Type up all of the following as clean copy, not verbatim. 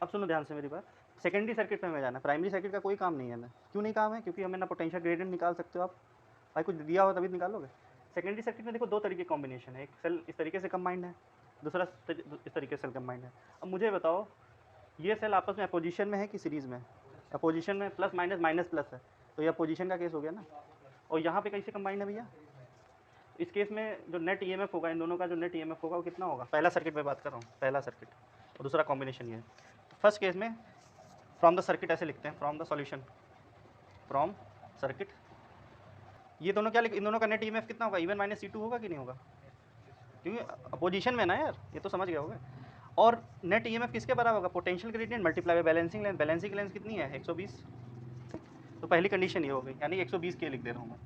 अब सुनो ध्यान से मेरी बात, सेकेंडरी सर्किट में हमें जाना है, प्राइमरी सर्किट का कोई काम नहीं है हमें। क्यों नहीं काम है? क्योंकि हमें ना पोटेंशियल ग्रेडियंट निकाल सकते हो आप, भाई कुछ दिया हो तभी निकालोगे। सेकेंडरी सर्किट में देखो दो तरीके कॉम्बिनेशन है, एक सेल इस तरीके से कंबाइंड है, दूसरा इस तरीके से सेल कंबाइंड है। अब मुझे बताओ ये सेल आपस में अपोजिशन में है कि सीरीज में? अपोजिशन में, प्लस माइनस माइनस प्लस है, तो ये अपोजिशन का केस हो गया ना। और यहाँ पे कैसे कंबाइंड है भैया? इस केस में जो नेट ईएमएफ होगा, इन दोनों का जो नेट ईएमएफ होगा वो कितना होगा? पहला सर्किट में बात कर रहा हूँ, पहला सर्किट, और दूसरा कॉम्बिनेशन ये है। फर्स्ट केस में फ्रॉम द सर्किट ऐसे लिखते हैं, from the solution, from circuit, ये दोनों क्या इन दोनों का नेट ईएमएफ कितना होगा? E1 माइनस E2 होगा कि नहीं होगा? क्योंकि अपोजिशन में ना यार, ये तो समझ गए होगे। और नेट ईएमएफ किसके बराबर होगा? Potential gradient multiply by balancing length. Balancing length कितनी है? 120। तो पहली कंडीशन ये हो गई, यानी 120 के लिख दे रहा हूँ मैं,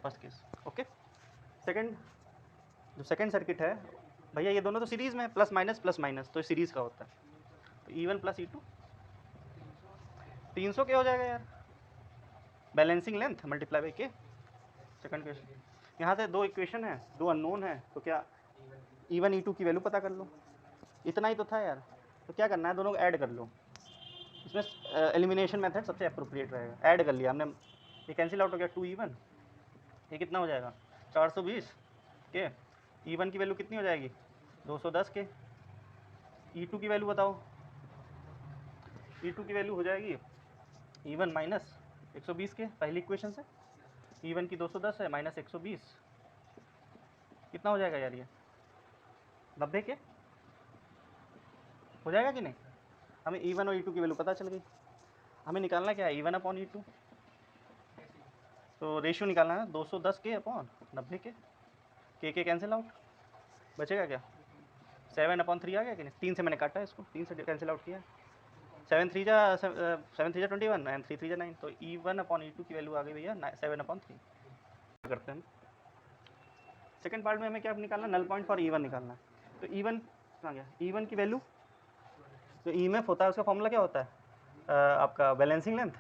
फर्स्ट केस। ओके, सेकंड, जो सेकंड सर्किट है भैया, ये दोनों तो सीरीज में है, प्लस माइनस, तो सीरीज का होता है। तो E1 प्लस E2 300 के हो जाएगा यार, बैलेंसिंग लेंथ मल्टीप्लाई बाई के। सेकंड क्वेश्चन, यहाँ से दो इक्वेशन है, दो अननोन है, तो क्या E1 E2 की वैल्यू पता कर लो, इतना ही तो था यार। तो क्या करना है, दोनों को ऐड कर लो। इसमें एलिमिनेशन मेथड सबसे अप्रोप्रिएट रहेगा। ऐड कर लिया हमने, ये कैंसिल आउट हो गया, 2E1, ये कितना हो जाएगा? 420 के। E1 की वैल्यू कितनी हो जाएगी? 210 के। E2 की वैल्यू बताओ, E2 की वैल्यू हो जाएगी E1 माइनस 120 के, पहली इक्वेशन से। E1 की 210 है, माइनस 120, कितना हो जाएगा यार ये? 90 के हो जाएगा कि नहीं? हमें E1 और E2 की वैल्यू पता चल गई। हमें निकालना क्या है? E1 अपॉन E2, तो रेशियो निकालना है 210 के अपॉन 90 के कैंसिल आउट, बचेगा क्या? 7/3 आ गया कि नहीं? 3 से मैंने काटा है इसको, 3 से कैंसिल आउट किया। 7 3 जा 21 एंड 3 3 जा 9, तो E1 अपॉन E2 की वैल्यू आ गई भैया 7/3 करते हैं। सेकंड पार्ट में हमें क्या निकालना? नल पॉइंट फॉर E1 निकालना है। तो E1 कहाँ गया? E1 की वैल्यू, जो ईएमएफ होता है उसका फॉर्मूला क्या होता है? आपका बैलेंसिंग लेंथ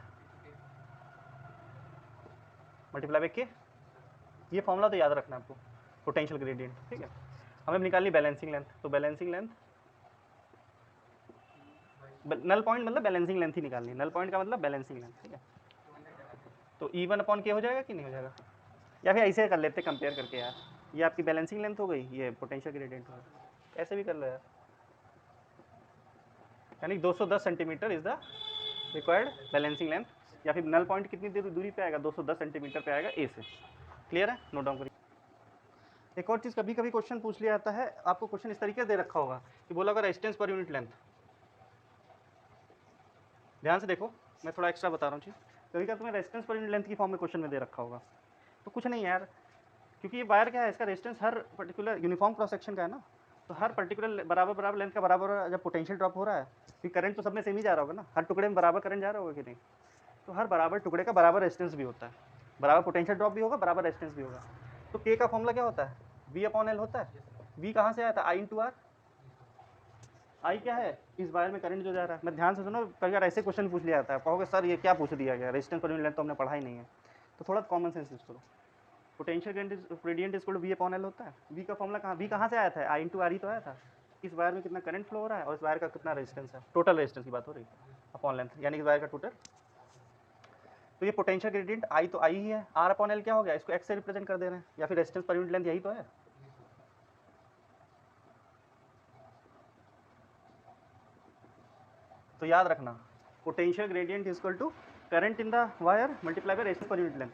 मल्टीप्लाई बाई के, ये फॉर्मूला तो याद रखना है आपको, पोटेंशियल ग्रेडियंट, ठीक है। हमें निकालनी बैलेंसिंग लेंथ, तो बैलेंसिंग लेंथ, नल पॉइंट मतलब बैलेंसिंग लेंथ ही निकालनी है, नल पॉइंट का मतलब बैलेंसिंग लेंथ, ठीक है। तो E1 अपॉन के हो जाएगा कि नहीं हो जाएगा? या फिर ऐसे कर लेते कंपेयर करके यार, ये आपकी बैलेंसिंग लेंथ हो गई, ये पोटेंशियल ग्रेडियंट हो गया, ऐसे भी कर लो यार। यानी 210 centimetre is the required balancing length, या फिर नल पॉइंट कितनी दूरी पे आएगा? 210 सेंटीमीटर पे आएगा ए से। क्लियर है? नोट डाउन करिए। एक और चीज़, कभी कभी क्वेश्चन पूछ लिया जाता है, आपको क्वेश्चन इस तरीके से दे रखा होगा कि बोला होगा रेजिस्टेंस पर यूनिट लेंथ। ध्यान से देखो, मैं थोड़ा एक्स्ट्रा बता रहा हूँ चीज़। कभी कभी तुम्हें रेजिस्टेंस पर यूनिट लेंथ की फॉर्म में क्वेश्चन में दे रखा होगा, तो कुछ नहीं यार, क्योंकि ये वायर क्या है, इसका रेजिस्टेंस हर पर्टिकुलर यूनिफॉर्म क्रॉस सेक्शन का है ना, तो हर पर्टिकुलर बराबर लेंथ का बराबर जब पोटेंशियल ड्रॉप हो रहा है, फिर करंट तो सब में सेम ही जा रहा होगा ना, हर टुकड़े में बराबर करंट जा रहा होगा कि नहीं? तो हर बराबर टुकड़े का बराबर रेजिस्टेंस भी होता है, बराबर पोटेंशियल ड्रॉप भी होगा, बराबर रेजिस्टेंस भी होगा। तो के का फॉर्मूला क्या होता है? V अपॉन एल होता है। V कहाँ से आया था? I into are. आई क्या है? इस वायर में करंट जो जा रहा है। मैं ध्यान से सुनो, कई बार ऐसे क्वेश्चन पूछ लिया जाता है, कहोगे सर ये क्या पूछ दिया गया, रेजिस्टेंस पर यूनिट लेंथ तो हमने पढ़ा ही नहीं है। तो थोड़ा कॉमन सेंस यूज करो। Potential gradient is equal to V upon L होता है। V का फॉर्मूला कहाँ, V कहाँ से आया था? I इंटू आर ही तो आया था। इस वायर में कितना करंट फ्लो हो रहा है और इस वायर का कितना रेजिस्टेंस है, टोटल रेजिस्टेंस की बात हो रही है, अपॉन लेंथ, यानी इस वायर का टोटल। तो ये पोटेंशियल ग्रेडियंट आई तो आई ही है, आर अपॉन एल क्या हो गया? इसको एक्स से रिप्रेजेंट कर दे रहे हैं, या फिर रेजिस्टेंस पर यूनिट लेंथ यही तो है। तो याद रखना, potential gradient is equal to current in the wire multiply by resistance per unit length.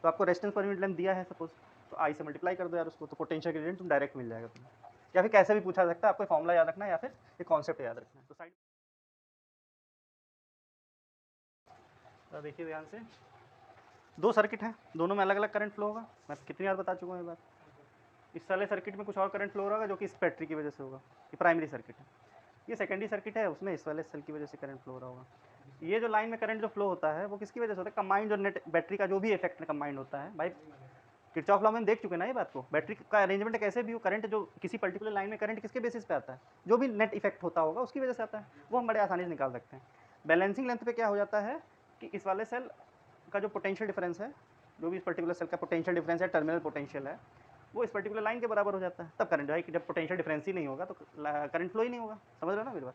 तो आपको रेजिस्टेंस पर यूनिट लेंथ दिया है सपोज, तो आई से मल्टीप्लाई कर दो यार उसको, तो पोटेंशियल ग्रेडियंट तुम डायरेक्ट मिल जाएगा तुम्हें। या फिर कैसे भी पूछा सकता है, आपको फॉर्मूला याद रखना है या फिर एक कॉन्सेप्ट याद रखना है। तो साइड देखिए ध्यान से, दो सर्किट हैं, दोनों में अलग अलग करंट फ्लो होगा। मैं कितनी बार बता चुका हूँ ये बात। इस वाले सर्किट में कुछ और करंट फ्लो हो रहा होगा जो कि इस बैटरी की वजह से होगा, ये प्राइमरी सर्किट है। ये सेकेंडरी सर्किट है, उसमें इस वाले सेल की वजह से करंट फ्लो हो रहा होगा। ये जो लाइन में करंट जो फ्लो होता है वो किसकी वजह से होता है? कंबाइंड जो नेट बैटरी का जो भी इफेक्ट कंबाइंड होता है भाई, किरचॉफ लॉ में देख चुके ना ये बात को। बैटरी का अरेंजमेंट कैसे भी हो, करंट जो किसी पर्टिकुलर लाइन में करंट किसके बेसिस पे आता है? जो भी नेट इफेक्ट होता होगा उसकी वजह से आता है, वो हम बड़े आसानी से निकाल सकते हैं। बैलेंसिंग लेंथ पे क्या हो जाता है कि इस वाले सेल का जो पोटेंशियल डिफरेंस है, जो भी इस पर्टिकुलर सेल का पोटेंशियल डिफरेंस है, टर्मिनल पोटेंशियल है, वो इस पर्टिकुलर लाइन के बराबर हो जाता है। तब करंट जो है कि जब पोटेंशियल डिफरेंस ही नहीं होगा तो करंट फ्लो ही नहीं होगा। समझ रहे हो ना मेरी बात?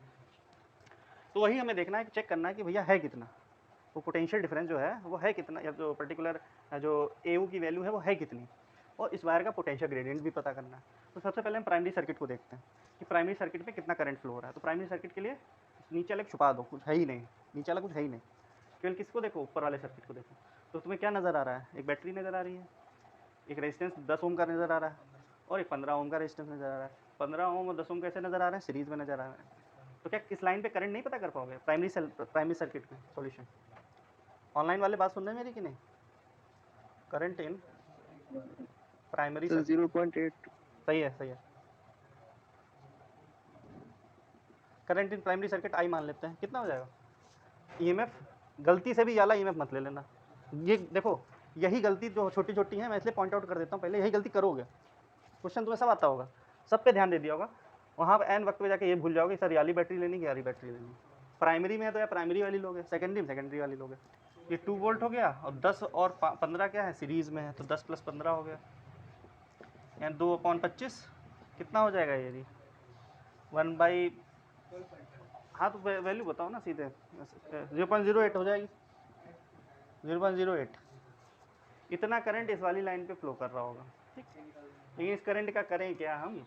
तो वही हमें देखना है, चेक करना है कि भैया है कितना, वो पोटेंशियल डिफरेंस जो है वो है कितना, या जो पर्टिकुलर जो AU की वैल्यू है वो है कितनी, और इस वायर का पोटेंशियल ग्रेडियंट भी पता करना है। तो सबसे पहले हम प्राइमरी सर्किट को देखते हैं कि प्राइमरी सर्किट में कितना करंट फ्लो हो रहा है। तो प्राइमरी सर्किट के लिए नीचे वाले छुपा दो, कुछ है ही नहीं, नीचे वाला कुछ है ही नहीं, केवल किसको देखो, ऊपर वाले सर्किट को देखो। तो तुम्हें क्या नज़र आ रहा है, एक बैटरी नज़र आ रही है, एक रेजिस्टेंस 10 ओम का नज़र आ रहा है, और एक 15 ओम का रेजिस्टेंस नज़र आ रहा है। 15 ओम और 10 ओम कैसे नज़र आ रहे हैं, सीरीज में नज़र आ रहे हैं। तो क्या इस लाइन पे करंट नहीं पता कर पाओगे प्राइमरी सर्किट में सॉल्यूशन? ऑनलाइन वाले बात सुन रहे हैं मेरी कि नहीं? Current in primary sir circuit 0.8 सही है, सही है। Current in primary circuit I मान लेते हैं, कितना हो जाएगा? EMF गलती से भी वाला EMF मत ले लेना, ये देखो यही गलती जो छोटी छोटी है मैं इसलिए पॉइंट आउट कर देता हूँ, पहले यही गलती करोगे, क्वेश्चन तुम्हें सब आता होगा, सब पे ध्यान दे दिया होगा, वहाँ पर एन वक्त पे जाके ये भूल जाओगे सर याली बैटरी लेनी कि यारी बैटरी लेनी। प्राइमरी में है तो या प्राइमरी वाली लोगे, सेकेंडरी में सेकेंडरी वाली लोगे। ये 2 वोल्ट हो गया, और 10 और 15 क्या है, सीरीज़ में है, तो 10 + 15 हो गया, यानी 2/25 कितना हो जाएगा ये 1 बाई, हाँ तो वैल्यू बताओ ना सीधे, 0.08 हो जाएगी, 0.08 इतना करंट इस वाली लाइन पे फ्लो कर रहा होगा, ठीक। लेकिन इस करंट का करें क्या हम,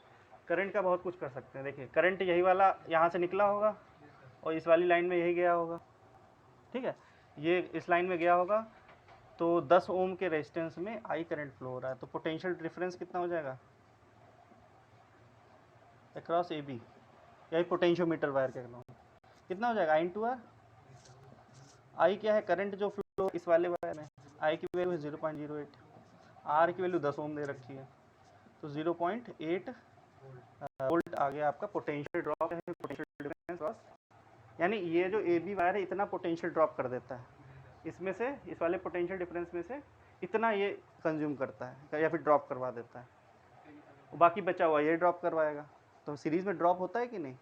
करंट का बहुत कुछ कर सकते हैं। देखिए करंट यही वाला यहाँ से निकला होगा और इस वाली लाइन में यही गया होगा, ठीक है, ये इस लाइन में गया होगा, तो 10 ओम के रेजिस्टेंस में आई करंट फ्लो हो रहा है, तो पोटेंशियल डिफरेंस कितना हो जाएगा अक्रॉस AB, यही पोटेंशियोमीटर वायर के कहना, कितना हो जाएगा I/R। आई क्या है, करंट जो फ्लो इस वाले वायर में, आई की वैल्यू है 0.08, आर की वैल्यू 10 ओम दे रखी है, तो 0.8 वोल्ट आ गया आपका पोटेंशियल ड्रॉप है, पोटेंशियल डिफरेंस लॉस। यानी ये जो AB वायर है इतना पोटेंशियल ड्रॉप कर देता है, इसमें से इस वाले पोटेंशियल डिफरेंस में से इतना ये कंज्यूम करता है या फिर ड्रॉप करवा देता है, बाकी बचा हुआ ये ड्रॉप करवाएगा। तो सीरीज़ में ड्रॉप होता है कि नहीं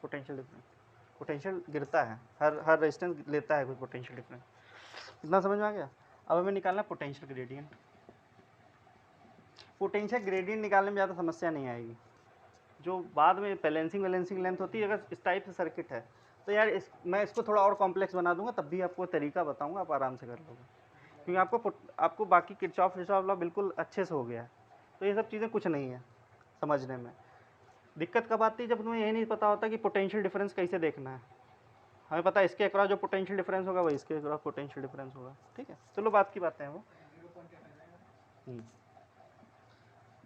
पोटेंशियल डिफरेंस, पोटेंशियल गिरता है, हर रेजिस्टेंस लेता है कुछ पोटेंशियल डिफरेंस, इतना समझ में आ गया। अब हमें निकालना पोटेंशियल ग्रेडियंट। पोटेंशियल ग्रेडियंट निकालने में ज़्यादा समस्या नहीं आएगी, जो बाद में बैलेंसिंग लेंथ होती है, अगर इस टाइप से सर्किट है तो यार मैं इसको थोड़ा और कॉम्प्लेक्स बना दूंगा, तब भी आपको तरीका बताऊंगा, आप आराम से कर लोगे, क्योंकि आपको बाकी किरचॉफ लॉ बिल्कुल अच्छे से हो गया है, तो ये सब चीज़ें कुछ नहीं है समझने में। दिक्कत कब आती है, जब तुम्हें ये नहीं पता होता कि पोटेंशियल डिफरेंस कैसे देखना है। हमें पता है इसके अक्रॉस जो पोटेंशियल डिफरेंस होगा वही इसके अक्रॉस पोटेंशियल डिफरेंस होगा, ठीक है। चलो बात की बातें हैं वो।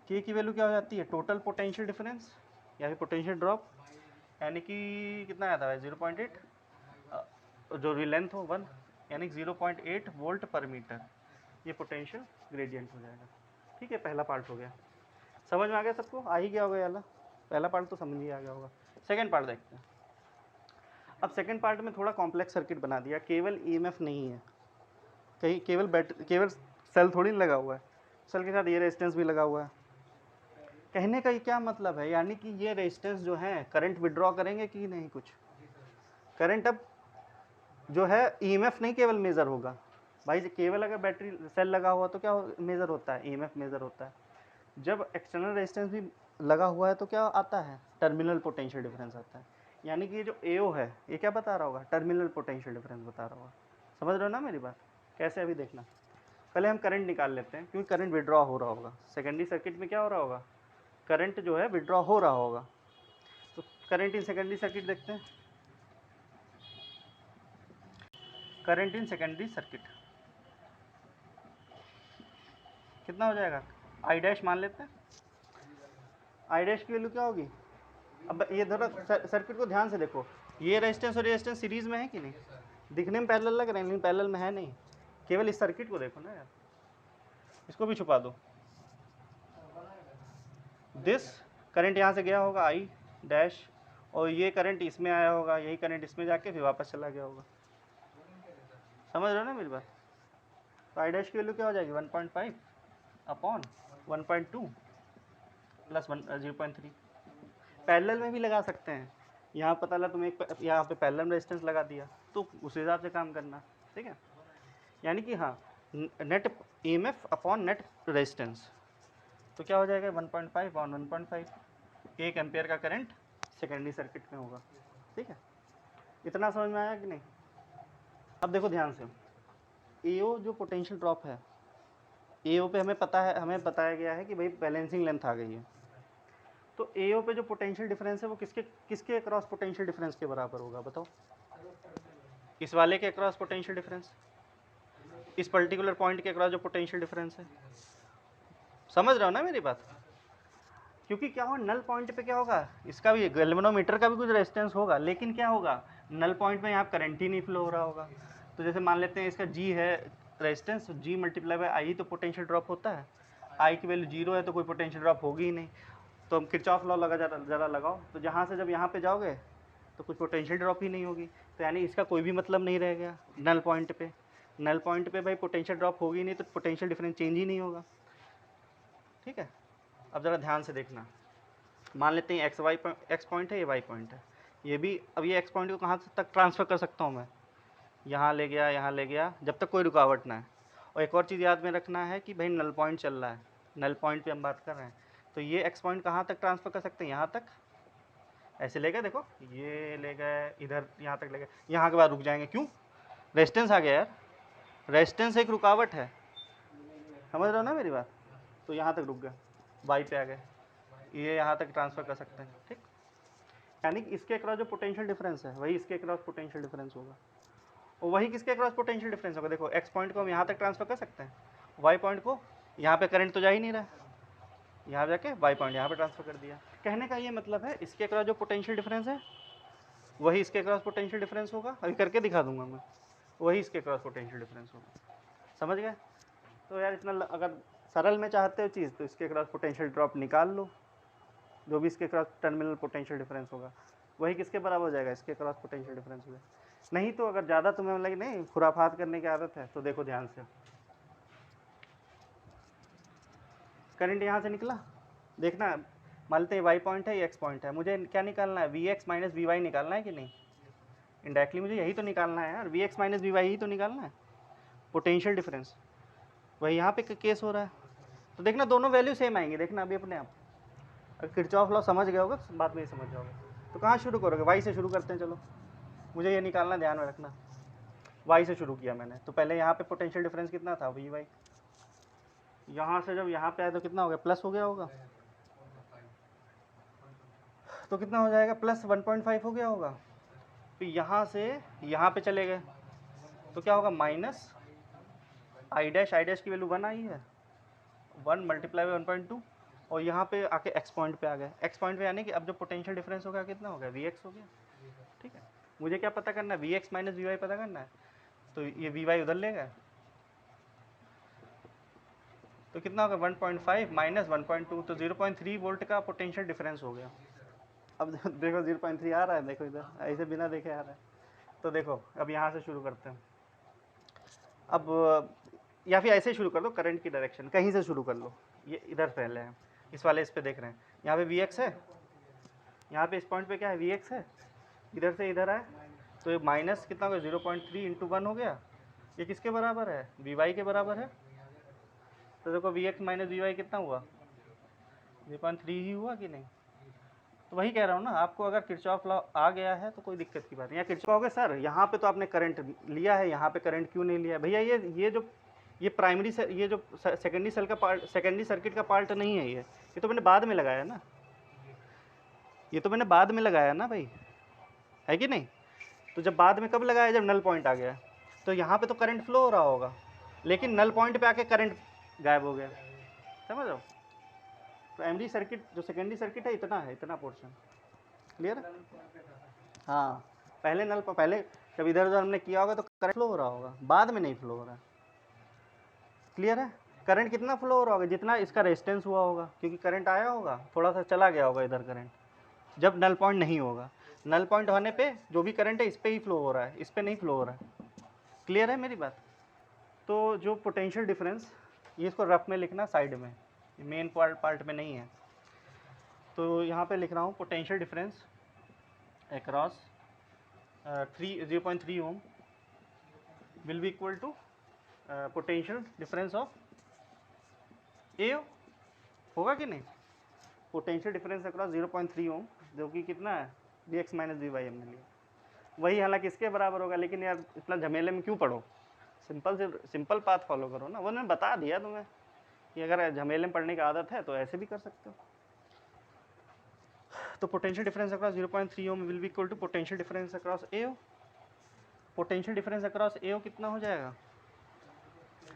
के की वैल्यू क्या हो जाती है, टोटल पोटेंशियल डिफरेंस या फिर पोटेंशियल ड्रॉप, यानी कि कितना आया था 0.8, जो लेंथ हो 1, यानी 0.8 वोल्ट पर मीटर, ये पोटेंशियल ग्रेडियंट हो जाएगा, ठीक है। पहला पार्ट हो गया, समझ में आ गया सबको, आ ही गया होगा याला, पहला पार्ट तो समझ ही आ गया होगा। सेकेंड पार्ट देखते हैं। अब सेकेंड पार्ट में थोड़ा कॉम्प्लेक्स सर्किट बना दिया, केवल EMF नहीं है, कहीं केवल सेल थोड़ी लगा हुआ है, सेल के साथ ये रेजिस्टेंस भी लगा हुआ है। कहने का ये क्या मतलब है, यानी कि ये रेजिस्टेंस जो है करंट विड्रॉ करेंगे कि नहीं, कुछ करंट अब जो है EMF नहीं केवल मेज़र होगा भाई, केवल अगर बैटरी सेल लगा हुआ तो क्या मेज़र होता है, EMF मेज़र होता है। जब एक्सटर्नल रेजिस्टेंस भी लगा हुआ है तो क्या आता है, टर्मिनल पोटेंशियल डिफरेंस आता है। यानी कि ये जो AO है ये क्या बता रहा होगा, टर्मिनल पोटेंशियल डिफरेंस बता रहा होगा। समझ रहे हो ना मेरी बात, कैसे अभी देखना। पहले हम करंट निकाल लेते हैं, क्योंकि करंट विड्रॉ हो रहा होगा सेकेंडरी सर्किट में, क्या हो रहा होगा, करंट जो है विड्रॉ हो रहा होगा। तो करंट इन सेकेंडरी सर्किट देखते हैं, करंट इन सेकेंडरी सर्किट कितना हो जाएगा, I' मान लेते हैं। I' की वैल्यू क्या होगी, अब ये थोड़ा सर्किट को ध्यान से देखो, ये रेजिस्टेंस और रेजिस्टेंस सीरीज में है कि नहीं, दिखने में पैरेलल लग रहे हैं लेकिन पैरेलल में है नहीं, केवल इस सर्किट को देखो ना यार, इसको भी छुपा दो। दिस करंट यहाँ से गया होगा I', और ये करंट इसमें आया होगा, यही करंट इसमें जाके फिर वापस चला गया होगा। समझ रहे हो ना मेरी बात। तो I' की वैल्यू क्या हो जाएगी, 1.5 अपॉन 1.2 प्लस 0.3। पैरेलल में भी लगा सकते हैं, यहाँ पता लगा तुम्हें यहाँ पे पैरेलल रेजिस्टेंस लगा दिया तो उस हिसाब से काम करना, ठीक है। यानी कि हाँ, net EMF upon net resistance, तो क्या हो जाएगा 1.5 अपॉन 1.5, 1 एम्पियर का करंट सेकेंडरी सर्किट में होगा, ठीक है। इतना समझ में आया कि नहीं? अब देखो ध्यान से, एओ जो पोटेंशियल ड्रॉप है, एओ पे हमें बताया गया है कि भाई बैलेंसिंग लेंथ आ गई है, तो एओ पे जो पोटेंशियल डिफरेंस है वो किसके अक्रॉस पोटेंशियल डिफरेंस के बराबर होगा बताओ? इस वाले के अक्रॉस पोटेंशियल डिफरेंस, इस पर्टिकुलर पॉइंट के अक्रॉस जो पोटेंशियल डिफरेंस है। समझ रहे हो ना मेरी बात? क्योंकि क्या होगा, नल पॉइंट पे क्या होगा, इसका भी गैल्वेनोमीटर का भी कुछ रेजिस्टेंस होगा, लेकिन क्या होगा, नल पॉइंट में यहाँ करंट ही नहीं फ्लो हो रहा होगा। तो जैसे मान लेते हैं इसका जी है resistance, G multiply by I, तो पोटेंशियल ड्रॉप होता है। आई की वैल्यू 0 है तो कोई पोटेंशियल ड्रॉप होगी ही नहीं। तो हम किरचॉफ लॉ ज़रा लगाओ, तो जहाँ से जब यहाँ पे जाओगे तो कुछ पोटेंशियल ड्रॉप ही नहीं होगी, तो यानी इसका कोई भी मतलब नहीं रह गया नल पॉइंट पे। नल पॉइंट पे भाई पोटेंशियल ड्रॉप होगी नहीं तो पोटेंशियल डिफरेंस चेंज ही नहीं होगा। ठीक है, अब ज़रा ध्यान से देखना, मान लेते हैं एक्स पॉइंट है, ये वाई पॉइंट है, ये भी। अब ये एक्स पॉइंट को कहाँ तक ट्रांसफ़र कर सकता हूँ मैं, यहाँ ले गया, यहाँ ले गया, जब तक कोई रुकावट ना है। और एक और चीज़ याद में रखना है कि भाई नल पॉइंट चल रहा है, नल पॉइंट पे हम बात कर रहे हैं, तो ये एक्स पॉइंट कहाँ तक ट्रांसफ़र कर सकते हैं, यहाँ तक। ऐसे ले गए, देखो ये ले गए इधर, यहाँ तक ले गए, यहाँ के बाद रुक जाएंगे, क्यों? रेजिस्टेंस आ गया यार, रेजिस्टेंस एक रुकावट है, समझ रहे हो ना मेरी बात? तो यहाँ तक रुक गए, वाई पे आ गए, ये यहाँ तक ट्रांसफ़र कर सकते हैं। ठीक, यानी कि इसके अक्रॉस जो पोटेंशियल डिफरेंस है वही इसके अक्रॉस पोटेंशियल डिफरेंस होगा, और वही किसके अक्रॉस पोटेंशियल डिफरेंस होगा। देखो एक्स पॉइंट को हम यहाँ तक ट्रांसफ़र कर सकते हैं, वाई पॉइंट को, यहाँ पे करंट तो जा ही नहीं रहा, यहाँ जाके वाई पॉइंट यहाँ पे ट्रांसफ़र कर दिया। कहने का ये मतलब है इसके अक्रॉस जो पोटेंशियल डिफरेंस है वही इसके अक्रॉस पोटेंशियल डिफरेंस होगा, अभी करके दिखा दूंगा मैं, वही इसके अक्रॉस पोटेंशियल डिफरेंस होगा। समझ गए? तो यार इतना अगर सरल में चाहते हो चीज़ तो इसके अक्रॉस पोटेंशियल ड्रॉप निकाल लो, जो भी इसके क्रॉस टर्मिनल पोटेंशियल डिफरेंस होगा वही किसके बराबर हो जाएगा, इसके क्रॉस पोटेंशियल डिफरेंस हो जाएगा। नहीं तो अगर ज़्यादा तुम्हें लगे नहीं खुराफात करने की आदत है तो देखो ध्यान से, करंट यहाँ से निकला, देखना, मान लेते हैं वाई पॉइंट है, ये एक्स पॉइंट है, मुझे क्या निकालना है, V X minus V Y निकालना है कि नहीं? इनडायरेक्टली मुझे यही तो निकालना है यार, V X minus V Y ही तो निकालना है, पोटेंशियल डिफरेंस। वही यहाँ पे केस हो रहा है, तो देखना दोनों वैल्यू सेम आएंगे, देखना अभी अपने आप। अगर किरचॉफ लॉ समझ गए होगा तो बात में ही समझ जाओगे। तो कहाँ शुरू करोगे, वाई से शुरू करते हैं, चलो मुझे ये निकालना, ध्यान में रखना। वाई से शुरू किया मैंने, तो पहले यहाँ पे पोटेंशियल डिफरेंस कितना था, वी वाई। यहाँ से जब यहाँ पे आया तो कितना हो गया, प्लस हो गया होगा, तो कितना हो जाएगा, प्लस 1.5 हो गया होगा। फिर यहाँ से यहाँ पे चले गए तो क्या होगा, माइनस आई डैश की वैल्यू 1 आई है, 1 मल्टीप्लाई बाई 1.2, और यहाँ पे आके एक्स पॉइंट पे आ गए। एक्स पॉइंट पे आने कि अब जो पोटेंशियल डिफरेंस होगा कितना हो गया, वी एक्स हो गया। ठीक है, मुझे क्या पता करना है, V X minus V Y पता करना है, तो ये वी वाई उधर ले गए, तो कितना होगा 1.5 माइनस 1.2, तो 0.3 वोल्ट का पोटेंशियल डिफरेंस हो गया। अब देखो 0.3 आ रहा है, देखो इधर ऐसे बिना देखे आ रहा है। तो देखो अब यहाँ से शुरू करते हैं, अब या फिर ऐसे शुरू कर दो, करंट की डायरेक्शन कहीं से शुरू कर लो, ये इधर पहले है, इस वाले इस पे देख रहे हैं, यहाँ पे वी एक्स है, यहाँ पे इस पॉइंट पे क्या है, वी एक्स है, इधर से इधर आए तो ये माइनस कितना हो गया, 0.3 इंटू 1 हो गया, ये किसके बराबर है, वी वाई के बराबर है। तो देखो V X minus V Y कितना हुआ, 0.3 ही हुआ कि नहीं? तो वही कह रहा हूँ ना आपको, अगर किरचॉफ लॉ आ गया है तो कोई दिक्कत की बात नहीं। या किरचॉफ हो गया सर, यहाँ पे तो आपने करंट लिया है, यहाँ पे करंट क्यों नहीं लिया है भैया, ये जो ये प्राइमरी से ये जो सेकेंडरी सेल का पार्ट, सेकेंडरी सर्किट का पार्ट नहीं है, ये तो मैंने बाद में लगाया ना, ये तो मैंने बाद में लगाया ना भाई, है कि नहीं? तो जब बाद में कब लगाया, जब नल पॉइंट आ गया, तो यहाँ पे तो करंट फ्लो हो रहा होगा, लेकिन नल पॉइंट पे आके करंट गायब हो गया, समझ रहे हो? प्राइमरी सर्किट जो सेकेंडरी सर्किट है इतना है, इतना पोर्शन क्लियर है? हाँ, पहले नल पहले जब इधर उधर हमने किया होगा तो करंट फ्लो हो रहा होगा, बाद में नहीं फ्लो हो रहा है। क्लियर है? करंट कितना फ्लो हो रहा होगा, जितना इसका रेजिस्टेंस हुआ होगा, क्योंकि करंट आया होगा, थोड़ा सा चला गया होगा इधर करंट, जब नल पॉइंट नहीं होगा। नल पॉइंट होने पे जो भी करंट है इस पर ही फ्लो हो रहा है, इस पर नहीं फ्लो हो रहा है। क्लियर है मेरी बात? तो जो पोटेंशियल डिफरेंस, ये इसको रफ में लिखना साइड में, मेन पार्ट में नहीं है। तो यहाँ पे लिख रहा हूँ potential difference across 0.3 ohm will be equal to potential difference of A, होगा कि नहीं? पोटेंशियल डिफरेंस अक्रॉस 0.3 ओम, जो कि कितना है, D X minus D Y हमने लिया, वही हालांकि इसके बराबर होगा, लेकिन यार इतना झमेले में क्यों पढ़ो, सिंपल पाथ फॉलो करो ना। वो मैंने बता दिया तुम्हें कि अगर झमेले में पढ़ने की आदत है तो ऐसे भी कर सकते हो। तो potential difference across 0.3 ohm will be equal to potential difference across AO। Potential difference across AO कितना हो जाएगा?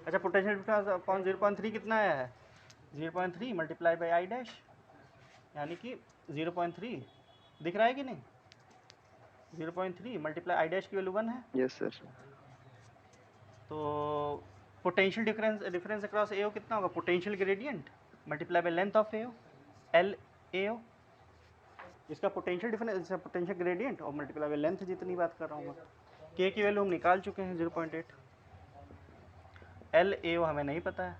अच्छा, पोटेंशियल डिफरेंस अपॉन 0.3 कितना आया है? 0.3 मल्टीप्लाई बाई आई डैश, यानी कि 0.3 दिख रहा है कि नहीं? 0.3 मल्टीप्लाई आई डैश की वैल्यू 1 है। Yes sir. तो पोटेंशियल डिफरेंस अक्रॉस AO कितना होगा? Potential gradient multiply by length of AO, L AO। इसका पोटेंशियल डिफरेंस, पोटेंशियल ग्रेडियंट और मल्टीप्लाई बाई लेंथ, जितनी बात कर रहा हूँ मैं। के की वैल्यू हम निकाल चुके हैं 0.8। एल AO हमें नहीं पता है,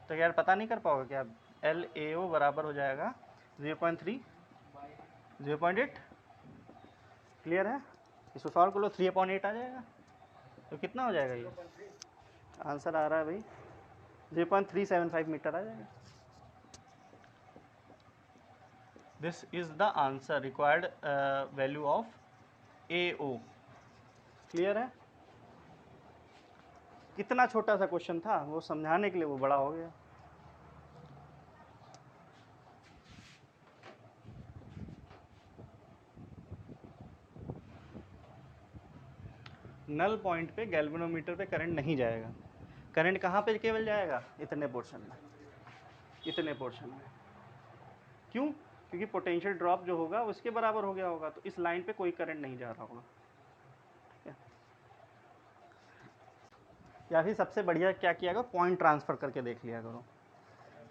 तो यार पता नहीं कर पाओगे क्या? एल AO बराबर हो जाएगा 0.3 0.8। क्लियर है? इसको सॉल्व कर लो, 3/8 आ जाएगा। तो कितना हो जाएगा? ये आंसर आ रहा है भाई 0.375 मीटर आ जाएगा। This is the answer, required value of AO। Clear है? कितना छोटा सा क्वेश्चन था, वो समझाने के लिए वो बड़ा हो गया। नल पॉइंट पे गैल्वेनोमीटर पे करंट नहीं जाएगा। करंट कहाँ पे केवल जाएगा? इतने पोर्शन में, इतने पोर्शन में। क्यों? क्योंकि पोटेंशियल ड्रॉप जो होगा उसके बराबर हो गया होगा, तो इस लाइन पे कोई करंट नहीं जा रहा होगा। या फिर सबसे बढ़िया क्या किया करो, पॉइंट ट्रांसफर करके देख लिया करो।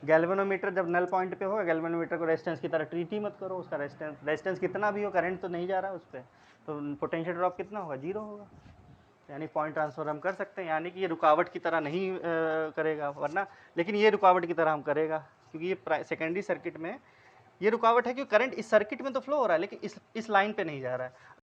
गैल्वेनोमीटर जब नल पॉइंट पे होगा, गैल्वेनोमीटर को रेजिस्टेंस की तरह ट्रीट ही मत करो। उसका रेजिस्टेंस कितना भी हो, करंट तो नहीं जा रहा है उस पर, तो पोटेंशियल ड्रॉप कितना होगा? 0 होगा। यानी पॉइंट ट्रांसफर हम कर सकते हैं, यानी कि ये रुकावट की तरह नहीं करेगा, वरना लेकिन ये रुकावट की तरह हम करेगा, क्योंकि ये सेकेंडरी सर्किट में ये रुकावट है कि करंट इस सर्किट में तो फ्लो हो रहा है, लेकिन इस लाइन पे नहीं जा रहा है।